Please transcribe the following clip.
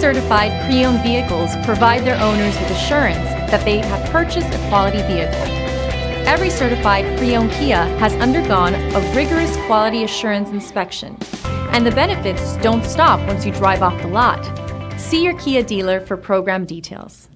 certified pre-owned vehicles provide their owners with assurance that they have purchased a quality vehicle. Every certified pre-owned Kia has undergone a rigorous quality assurance inspection, and the benefits don't stop once you drive off the lot. See your Kia dealer for program details.